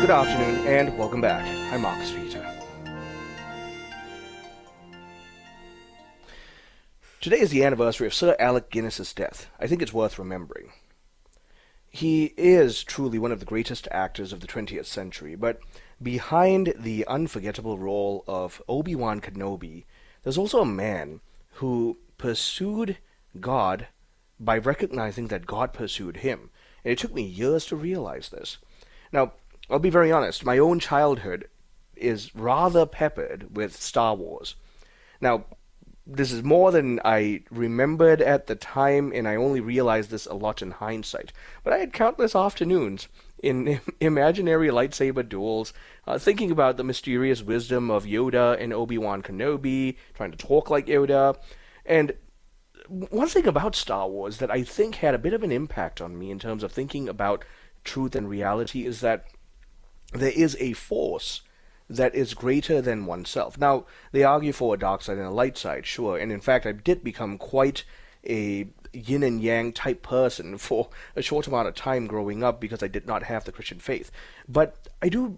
Good afternoon and welcome back. I'm Marcus Peter. Today is the anniversary of Sir Alec Guinness's death. I think it's worth remembering. He is truly one of the greatest actors of the 20th century, but behind the unforgettable role of Obi-Wan Kenobi, there's also a man who pursued God by recognizing that God pursued him. And it took me years to realize this. Now, I'll be very honest, my own childhood is rather peppered with Star Wars. Now, this is more than I remembered at the time, and I only realized this a lot in hindsight. But I had countless afternoons in imaginary lightsaber duels, thinking about the mysterious wisdom of Yoda and Obi-Wan Kenobi, trying to talk like Yoda. And one thing about Star Wars that I think had a bit of an impact on me in terms of thinking about truth and reality is that there is a force that is greater than oneself. Now, they argue for a dark side and a light side, sure, and in fact I did become quite a yin and yang type person for a short amount of time growing up because I did not have the Christian faith. But I do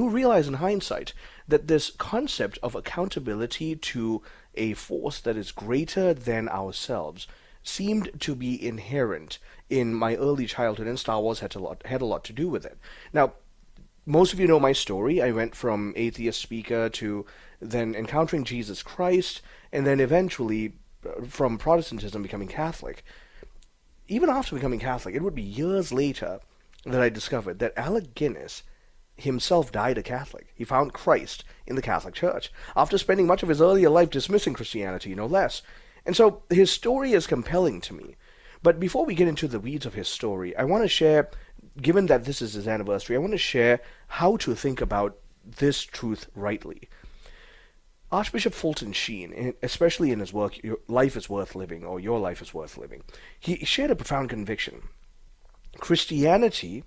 realize in hindsight that this concept of accountability to a force that is greater than ourselves seemed to be inherent in my early childhood, and Star Wars had a lot to do with it. Now, most of you know my story. I went from atheist speaker to then encountering Jesus Christ, and then eventually from Protestantism becoming Catholic. Even after becoming Catholic, it would be years later that I discovered that Alec Guinness himself died a Catholic. He found Christ in the Catholic Church, after spending much of his earlier life dismissing Christianity, no less. And so his story is compelling to me. But before we get into the weeds of his story, I want to share, given that this is his anniversary, I want to share how to think about this truth rightly. Archbishop Fulton Sheen, especially in his work, Your Life is Worth Living, or Your Life is Worth Living, he shared a profound conviction. Christianity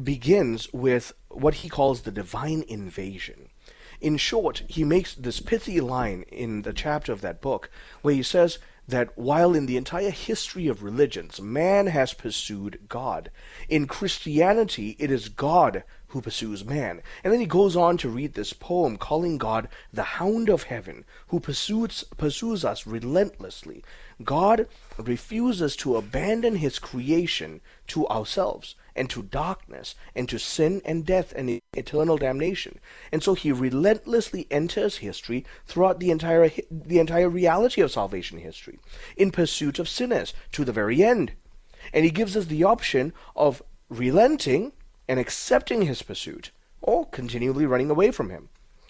begins with what he calls the divine invasion. In short, he makes this pithy line in the chapter of that book where he says that while in the entire history of religions, man has pursued God, in Christianity it is God who pursues man. And then he goes on to read this poem calling God the Hound of Heaven, who pursues us relentlessly. God refuses to abandon his creation to ourselves, and to darkness, and to sin and death and eternal damnation. And so he relentlessly enters history throughout the entire reality of salvation history, in pursuit of sinners to the very end. And he gives us the option of relenting and accepting his pursuit, or continually running away from him.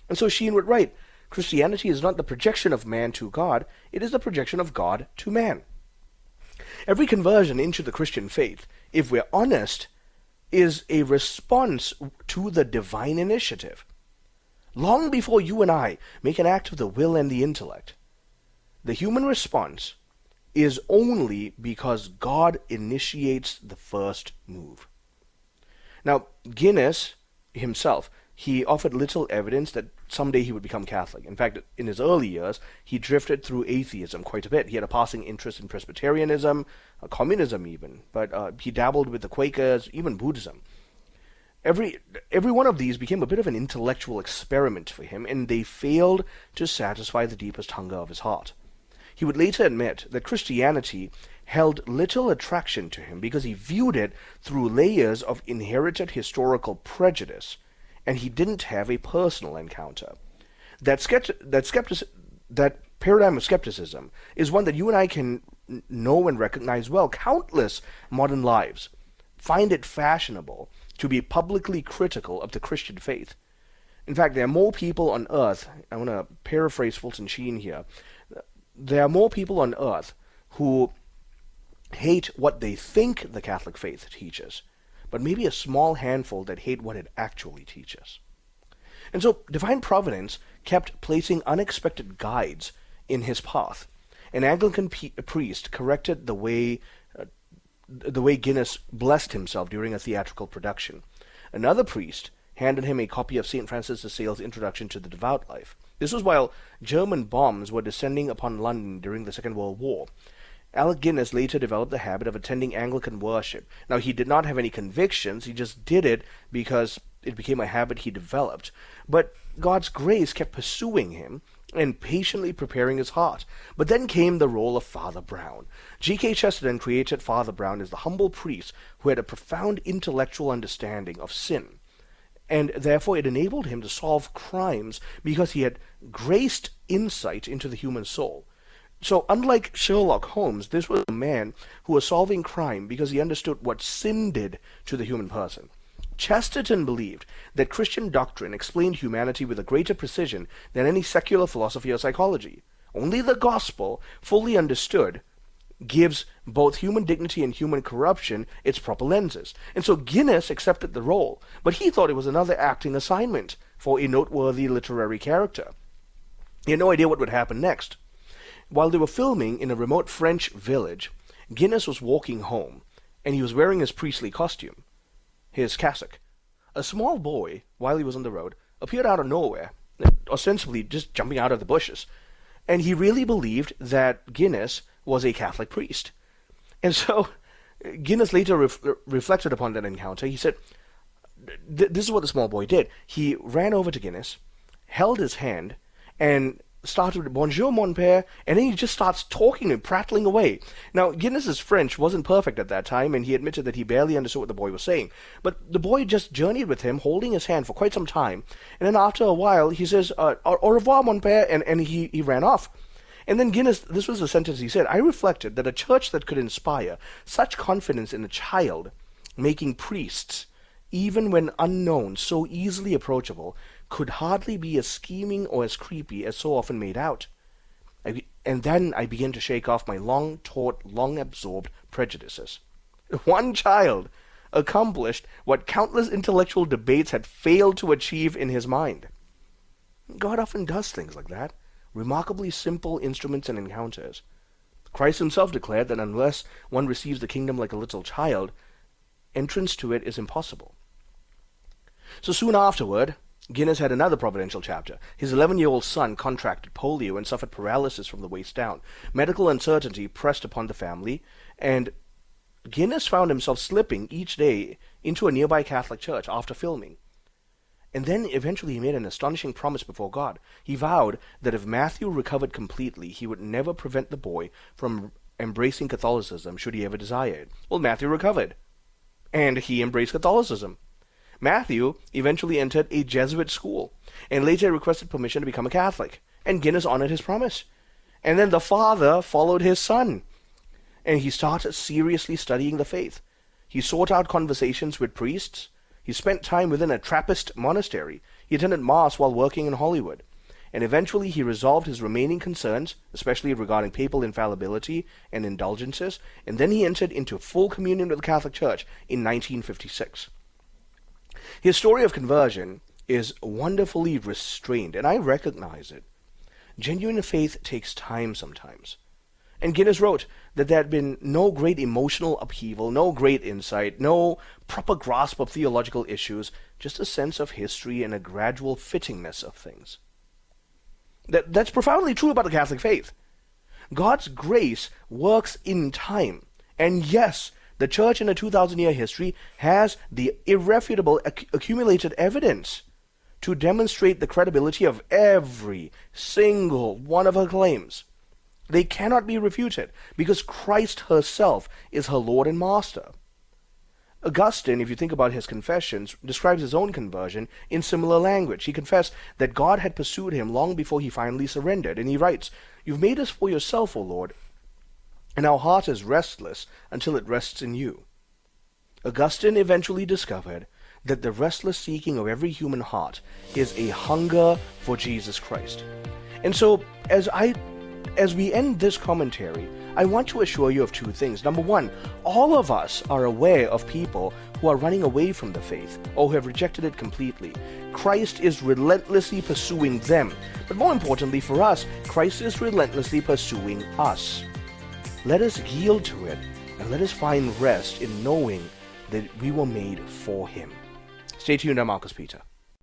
And so Sheen would write, Christianity is not the projection of man to God, it is the projection of God to man. Every conversion into the Christian faith, if we're honest, is a response to the divine initiative. Long before you and I make an act of the will and the intellect, the human response is only because God initiates the first move. Now, Guinness himself, he offered little evidence that someday he would become Catholic. In fact, in his early years, he drifted through atheism quite a bit. He had a passing interest in Presbyterianism, communism even, but he dabbled with the Quakers, even Buddhism. Every one of these became a bit of an intellectual experiment for him, and they failed to satisfy the deepest hunger of his heart. He would later admit that Christianity held little attraction to him because he viewed it through layers of inherited historical prejudice, and he didn't have a personal encounter. That paradigm of skepticism is one that you and I can know and recognize well. Countless modern lives find it fashionable to be publicly critical of the Christian faith. In fact, there are more people on earth, I want to paraphrase Fulton Sheen here, there are more people on earth who hate what they think the Catholic faith teaches, but maybe a small handful that hate what it actually teaches. And so divine providence kept placing unexpected guides in his path. An Anglican priest corrected the way Guinness blessed himself during a theatrical production. Another priest handed him a copy of St. Francis de Sales' Introduction to the Devout Life. This was while German bombs were descending upon London during the Second World War. Alec Guinness later developed the habit of attending Anglican worship. Now, he did not have any convictions, he just did it because it became a habit he developed. But God's grace kept pursuing him and patiently preparing his heart. But then came the role of Father Brown. G.K. Chesterton created Father Brown as the humble priest who had a profound intellectual understanding of sin. And therefore it enabled him to solve crimes because he had graced insight into the human soul. So unlike Sherlock Holmes, this was a man who was solving crime because he understood what sin did to the human person. Chesterton believed that Christian doctrine explained humanity with a greater precision than any secular philosophy or psychology. Only the gospel, fully understood, gives both human dignity and human corruption its proper lenses. And so Guinness accepted the role, but he thought it was another acting assignment for a noteworthy literary character. He had no idea what would happen next. While they were filming in a remote French village, Guinness was walking home, and he was wearing his priestly costume, his cassock. A small boy, while he was on the road, appeared out of nowhere, ostensibly just jumping out of the bushes, and he really believed that Guinness was a Catholic priest. And so Guinness later reflected upon that encounter. He said, this is what the small boy did. He ran over to Guinness, held his hand, and started with "Bonjour, mon père," and then he just starts talking and prattling away. Now, Guinness's French wasn't perfect at that time, and he admitted that he barely understood what the boy was saying. But the boy just journeyed with him, holding his hand for quite some time, and then after a while, he says, "Au revoir, mon père," and he ran off. And then Guinness, this was the sentence he said, "I reflected that a church that could inspire such confidence in a child, making priests, even when unknown, so easily approachable, could hardly be as scheming or as creepy as so often made out." And then I began to shake off my long-taught, long-absorbed prejudices. One child accomplished what countless intellectual debates had failed to achieve in his mind. God often does things like that. Remarkably simple instruments and encounters. Christ himself declared that unless one receives the kingdom like a little child, entrance to it is impossible. So soon afterward, Guinness had another providential chapter. His 11-year-old son contracted polio and suffered paralysis from the waist down. Medical uncertainty pressed upon the family, and Guinness found himself slipping each day into a nearby Catholic church after filming. And then eventually he made an astonishing promise before God. He vowed that if Matthew recovered completely, he would never prevent the boy from embracing Catholicism should he ever desire it. Well, Matthew recovered, and he embraced Catholicism. Matthew eventually entered a Jesuit school, and later requested permission to become a Catholic, and Guinness honored his promise. And then the father followed his son, and he started seriously studying the faith. He sought out conversations with priests. He spent time within a Trappist monastery. He attended Mass while working in Hollywood. And eventually he resolved his remaining concerns, especially regarding papal infallibility and indulgences, and then he entered into full communion with the Catholic Church in 1956. His story of conversion is wonderfully restrained, and I recognize it. Genuine faith takes time sometimes. And Guinness wrote that there had been no great emotional upheaval, no great insight, no proper grasp of theological issues, just a sense of history and a gradual fittingness of things. That's profoundly true about the Catholic faith. God's grace works in time. And yes, the Church in a 2,000-year history has the irrefutable accumulated evidence to demonstrate the credibility of every single one of her claims. They cannot be refuted because Christ herself is her Lord and Master. Augustine, if you think about his confessions, describes his own conversion in similar language. He confessed that God had pursued him long before he finally surrendered, and he writes, "You've made us for yourself, O Lord, and our heart is restless until it rests in you." Augustine eventually discovered that the restless seeking of every human heart is a hunger for Jesus Christ. And so, as we end this commentary, I want to assure you of two things. Number one, all of us are aware of people who are running away from the faith or who have rejected it completely. Christ is relentlessly pursuing them. But more importantly for us, Christ is relentlessly pursuing us. Let us yield to it, and let us find rest in knowing that we were made for him. Stay tuned, I'm Marcus Peter.